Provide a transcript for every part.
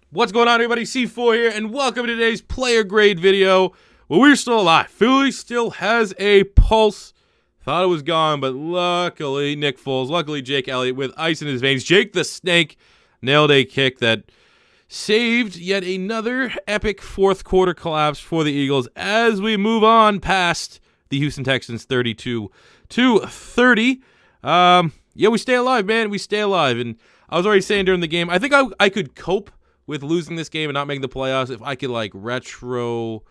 What's going on, everybody? C4 here, and welcome to today's player grade video. Well, we're still alive. Philly still has a pulse. Thought it was gone, but luckily, Nick Foles, luckily Jake Elliott with ice in his veins. Jake the Snake nailed a kick that saved yet another epic fourth quarter collapse for the Eagles as we move on past the Houston Texans 32-30. Yeah, we stay alive, man. We stay alive. And I was already saying during the game, I think I could cope with losing this game and not making the playoffs if I could like retrospect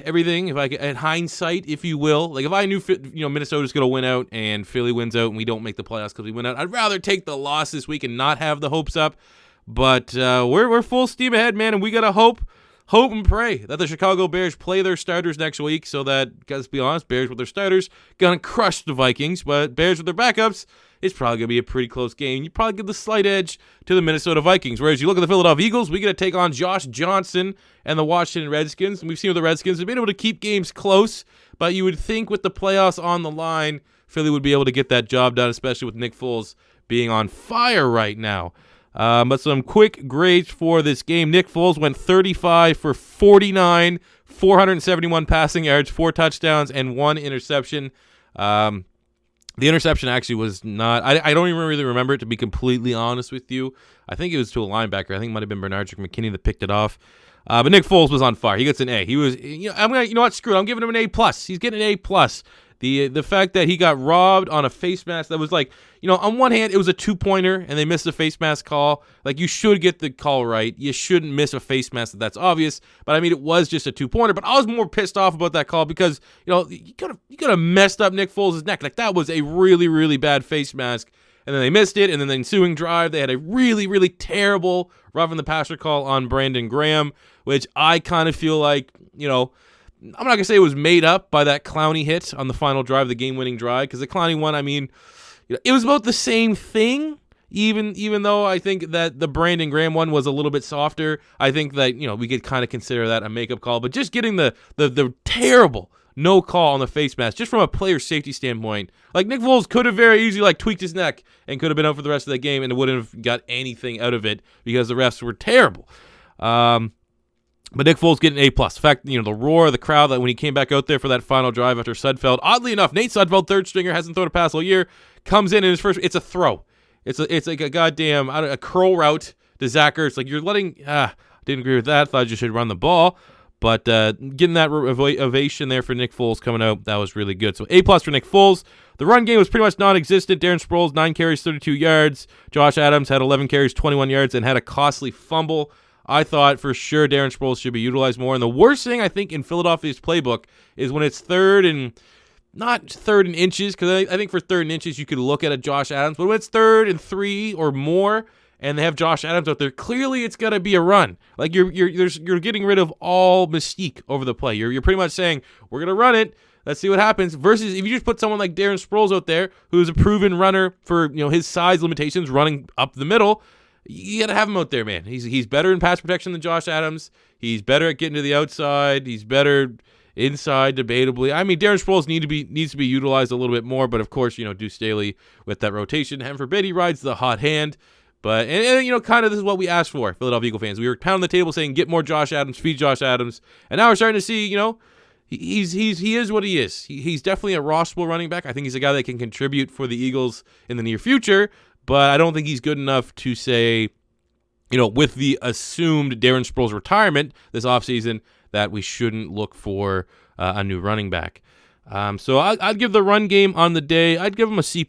everything, if I could, in hindsight, if you will. Like if I knew Minnesota's going to win out and Philly wins out and we don't make the playoffs because we win out, I'd rather take the loss this week and not have the hopes up. But we're full steam ahead, man, and we got to hope and pray that the Chicago Bears play their starters next week so that, let's be honest, Bears with their starters going to crush the Vikings, but Bears with their backups, it's probably going to be a pretty close game. You probably give the slight edge to the Minnesota Vikings. Whereas you look at the Philadelphia Eagles, we get to take on Josh Johnson and the Washington Redskins. And we've seen with the Redskins, they've been able to keep games close, but you would think with the playoffs on the line, Philly would be able to get that job done, especially with Nick Foles being on fire right now. But some quick grades for this game. Nick Foles went 35 for 49, 471 passing yards, 4 touchdowns, and 1 interception. The interception actually was not – I don't even really remember it, to be completely honest with you. I think it was to a linebacker. I think it might have been Bernard McKinney that picked it off. But Nick Foles was on fire. He gets an A. He was – you know what? Screw it. I'm giving him an A+. He's getting an A+. The fact that he got robbed on a face mask that was like, on one hand, it was a 2-pointer and they missed the face mask call. Like, you should get the call right. You shouldn't miss a face mask that's obvious. But, I mean, it was just a 2-pointer. But I was more pissed off about that call because, you could have messed up Nick Foles' neck. Like, that was a really, really bad face mask. And then they missed it. And then the ensuing drive, they had a really, really terrible roughing the passer call on Brandon Graham, which I kind of feel like, I'm not going to say it was made up by that Clowney hit on the final drive, the game-winning drive, because the Clowney one, I mean, it was about the same thing, even though I think that the Brandon Graham one was a little bit softer. I think that, we could kind of consider that a makeup call, but just getting the terrible no call on the face mask, just from a player safety standpoint, like Nick Foles could have very easily tweaked his neck and could have been out for the rest of the game and wouldn't have got anything out of it because the refs were terrible. But Nick Foles getting an A+. In fact, the roar of the crowd that when he came back out there for that final drive after Sudfeld, oddly enough, Nate Sudfeld, third stringer, hasn't thrown a pass all year, comes in his first, it's a throw. It's like a goddamn, a curl route to Zach Ertz. Like, you're letting, didn't agree with that, thought you should run the ball. But getting that ovation there for Nick Foles coming out, that was really good. So A+ for Nick Foles. The run game was pretty much non-existent. Darren Sproles, 9 carries, 32 yards. Josh Adams had 11 carries, 21 yards, and had a costly fumble. I thought for sure Darren Sproles should be utilized more. And the worst thing, I think, in Philadelphia's playbook is when it's not third and inches, because I think for third and inches you could look at a Josh Adams, but when it's 3rd and 3 or more and they have Josh Adams out there, clearly it's got to be a run. Like you're getting rid of all mystique over the play. You're pretty much saying, we're going to run it. Let's see what happens. Versus if you just put someone like Darren Sproles out there, who's a proven runner for his size limitations, running up the middle, you got to have him out there, man. He's better in pass protection than Josh Adams. He's better at getting to the outside. He's better inside, debatably. I mean, Darren Sproles needs to be utilized a little bit more, but of course, Deuce Staley with that rotation. Heaven forbid he rides the hot hand. But, and kind of this is what we asked for, Philadelphia Eagle fans. We were pounding the table saying, get more Josh Adams, feed Josh Adams. And now we're starting to see, he is what he is. He's definitely a rostable running back. I think he's a guy that can contribute for the Eagles in the near future. But I don't think he's good enough to say, with the assumed Darren Sproles retirement this offseason, that we shouldn't look for a new running back. So I'd give the run game on the day, I'd give him a C+.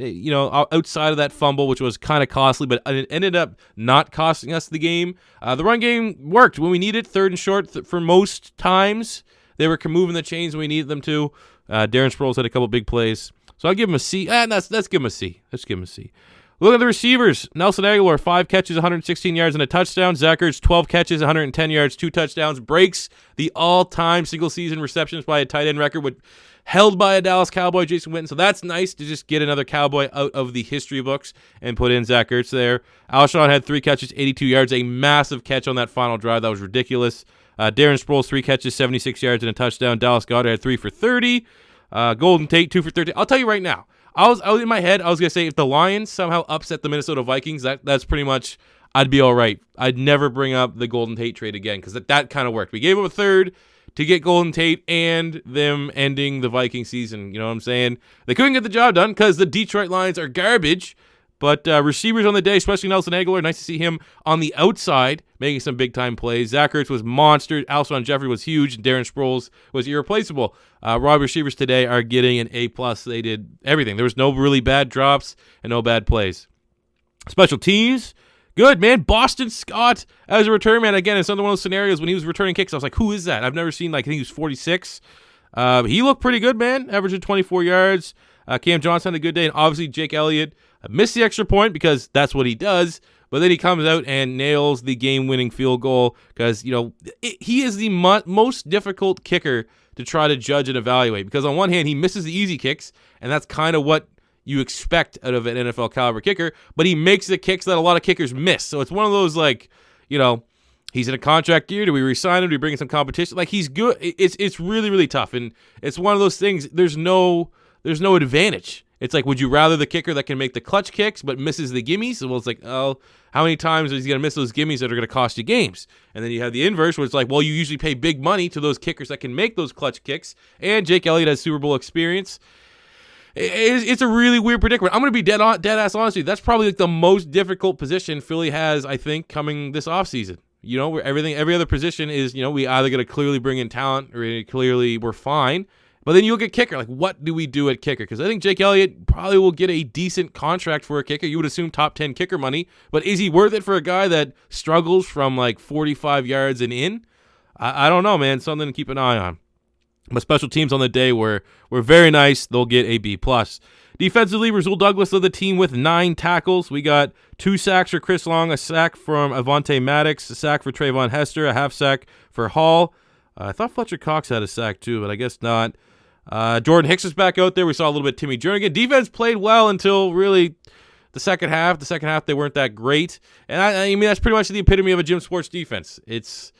Outside of that fumble, which was kind of costly, but it ended up not costing us the game. The run game worked when we needed 3rd and short for most times. They were moving the chains when we needed them to. Darren Sproles had a couple big plays. So I'll give him a C. Let's give him a C. Let's give him a C. Look at the receivers. Nelson Aguilar, 5 catches, 116 yards, and a touchdown. Zach Ertz, 12 catches, 110 yards, 2 touchdowns. Breaks the all-time single-season receptions by a tight end record held by a Dallas Cowboy, Jason Witten. So that's nice to just get another Cowboy out of the history books and put in Zach Ertz there. Alshon had 3 catches, 82 yards, a massive catch on that final drive. That was ridiculous. Darren Sproles, 3 catches, 76 yards, and a touchdown. Dallas Goedert had 3 for 30. Golden Tate, 2 for 30. I'll tell you right now, I was in my head, I was going to say if the Lions somehow upset the Minnesota Vikings, that's pretty much, I'd be all right. I'd never bring up the Golden Tate trade again because that kind of worked. We gave him a third to get Golden Tate and them ending the Viking season. You know what I'm saying? They couldn't get the job done because the Detroit Lions are garbage. But receivers on the day, especially Nelson Aguilar, nice to see him on the outside making some big-time plays. Zach Ertz was monster. Alshon Jeffrey was huge. Darren Sproles was irreplaceable. Wide receivers today are getting an A+. They did everything. There was no really bad drops and no bad plays. Special teams, good, man. Boston Scott as a return man. Again, it's another one of those scenarios when he was returning kicks. I was like, who is that? I've never seen, I think he was 46. He looked pretty good, man. Averaging 24 yards. Cam Johnson had a good day. And obviously, Jake Elliott missed the extra point because that's what he does. But then he comes out and nails the game-winning field goal because, he is the most difficult kicker to try to judge and evaluate because on one hand, he misses the easy kicks, and that's kind of what you expect out of an NFL caliber kicker, but he makes the kicks that a lot of kickers miss. So it's one of those he's in a contract year. Do we re-sign him? Do we bring in some competition? He's good. It's really, really tough, and it's one of those things. There's no advantage. It's like, would you rather the kicker that can make the clutch kicks but misses the gimmies? Well, it's like, oh, how many times is he going to miss those gimmies that are going to cost you games? And then you have the inverse where it's like, well, you usually pay big money to those kickers that can make those clutch kicks, and Jake Elliott has Super Bowl experience. It's a really weird predicament. I'm going to be dead ass honest with you. That's probably the most difficult position Philly has, I think, coming this offseason. Where every other position is, we either going to clearly bring in talent or clearly we're fine. But then you look at kicker, what do we do at kicker? Because I think Jake Elliott probably will get a decent contract for a kicker. You would assume top 10 kicker money. But is he worth it for a guy that struggles from 45 yards and in? I don't know, man. Something to keep an eye on. But special teams on the day were very nice. They'll get a B+. Defensively, Rasul Douglas led the team with 9 tackles. We got 2 sacks for Chris Long, a sack from Avonte Maddox, a sack for Trayvon Hester, a half sack for Hall. I thought Fletcher Cox had a sack too, but I guess not. Jordan Hicks is back out there. We saw a little bit of Timmy Jernigan. Defense played well until really the second half. The second half, they weren't that great. And I mean, that's pretty much the epitome of a Jim Schwartz defense. It's,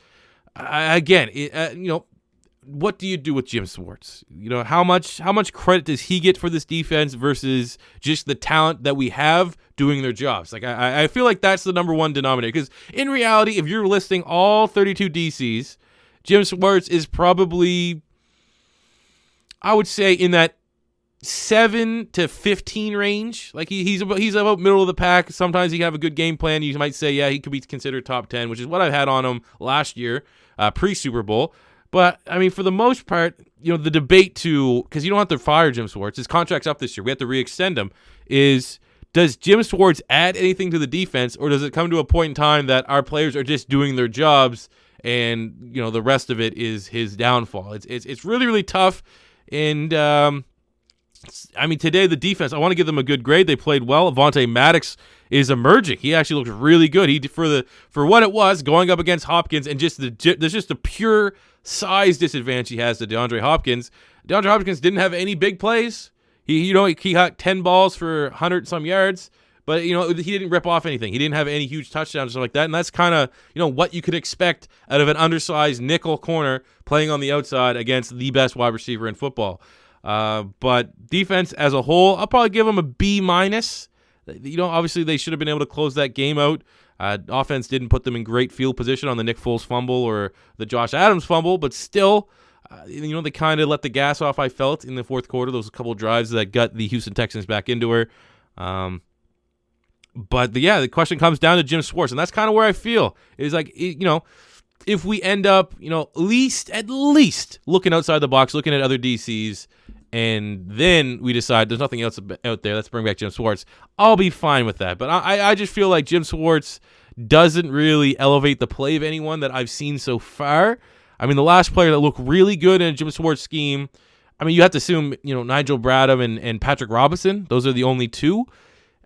what do you do with Jim Schwartz? How much credit does he get for this defense versus just the talent that we have doing their jobs? I feel like that's the number one denominator. Because in reality, if you're listing all 32 DCs, Jim Schwartz is probably, I would say, in that 7 to 15 range. He's about middle of the pack. Sometimes he can have a good game plan. You might say, yeah, he could be considered top 10, which is what I had on him last year, pre-Super Bowl. But, I mean, for the most part, the debate because you don't have to fire Jim Schwartz. His contract's up this year. We have to re-extend him. Does Jim Schwartz add anything to the defense, or does it come to a point in time that our players are just doing their jobs and, the rest of it is his downfall? It's really, really tough. And, I mean, today the defense, I want to give them a good grade. They played well. Avonte Maddox is emerging. He actually looked really good. He for what it was, going up against Hopkins, and there's just a pure size disadvantage he has to DeAndre Hopkins. DeAndre Hopkins didn't have any big plays. He got 10 balls for 100-some yards, but he didn't rip off anything. He didn't have any huge touchdowns or something like that, and that's kind of what you could expect out of an undersized nickel corner playing on the outside against the best wide receiver in football. But defense as a whole, I'll probably give them a B-. Obviously they should have been able to close that game out. Offense didn't put them in great field position on the Nick Foles fumble or the Josh Adams fumble, but still, they kind of let the gas off, I felt, in the fourth quarter. Those couple of drives that got the Houston Texans back into her. But the question comes down to Jim Schwartz, and that's kind of where I feel is if we end up, at least looking outside the box, looking at other DCs, and then we decide there's nothing else out there, let's bring back Jim Schwartz, I'll be fine with that. But I just feel like Jim Schwartz doesn't really elevate the play of anyone that I've seen so far. I mean, the last player that looked really good in a Jim Schwartz scheme, I mean, you have to assume, Nigel Bradham and Patrick Robinson. Those are the only two.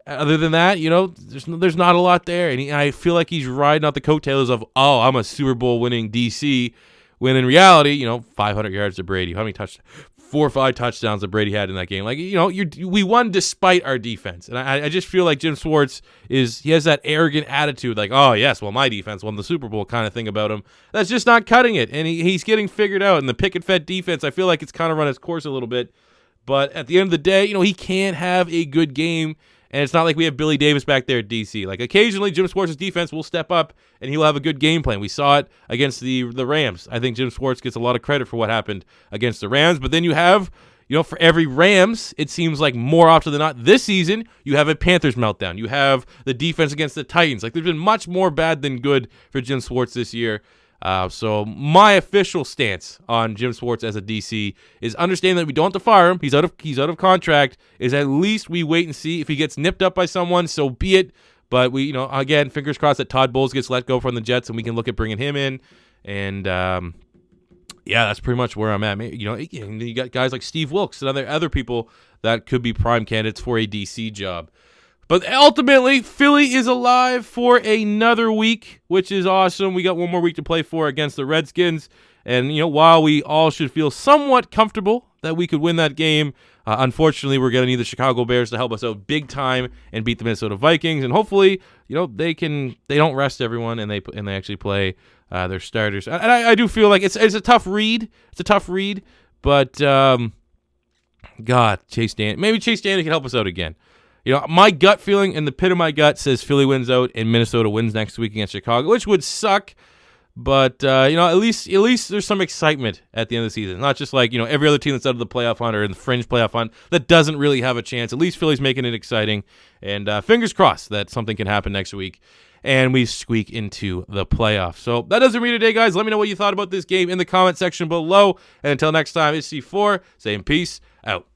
Other than that, there's not a lot there. And I feel like he's riding out the coattails of, I'm a Super Bowl winning DC, when in reality, 500 yards to Brady. How many touchdowns? 4 or 5 touchdowns that Brady had in that game. We won despite our defense. And I just feel like Jim Schwartz he has that arrogant attitude, my defense won the Super Bowl kind of thing about him. That's just not cutting it. And he's getting figured out. And the pick and fed defense, I feel like it's kind of run its course a little bit. But at the end of the day, he can't have a good game And it's not like we have Billy Davis back there at DC. Like, occasionally, Jim Schwartz's defense will step up, and he'll have a good game plan. We saw it against the Rams. I think Jim Schwartz gets a lot of credit for what happened against the Rams. But then you have, for every Rams, it seems like more often than not this season, you have a Panthers meltdown. You have the defense against the Titans. Like, there's been much more bad than good for Jim Schwartz this year. So my official stance on Jim Schwartz as a DC is understanding that we don't have to fire him. He's out of contract. Is at least we wait and see if he gets nipped up by someone. So be it. But we, again, fingers crossed that Todd Bowles gets let go from the Jets and we can look at bringing him in. And yeah, that's pretty much where I'm at. You got guys like Steve Wilkes and other people that could be prime candidates for a DC job. But ultimately, Philly is alive for another week, which is awesome. We got one more week to play for against the Redskins. And, while we all should feel somewhat comfortable that we could win that game, unfortunately, we're going to need the Chicago Bears to help us out big time and beat the Minnesota Vikings. And hopefully, they don't rest everyone and they actually play their starters. And I do feel like it's a tough read. It's a tough read. But, God, Chase Daniel can help us out again. My gut feeling in the pit of my gut says Philly wins out and Minnesota wins next week against Chicago, which would suck. But, at least there's some excitement at the end of the season. Not just like, every other team that's out of the playoff hunt or in the fringe playoff hunt that doesn't really have a chance. At least Philly's making it exciting. And fingers crossed that something can happen next week and we squeak into the playoffs. So that does it for me today, guys. Let me know what you thought about this game in the comment section below. And until next time, it's C4 saying peace out.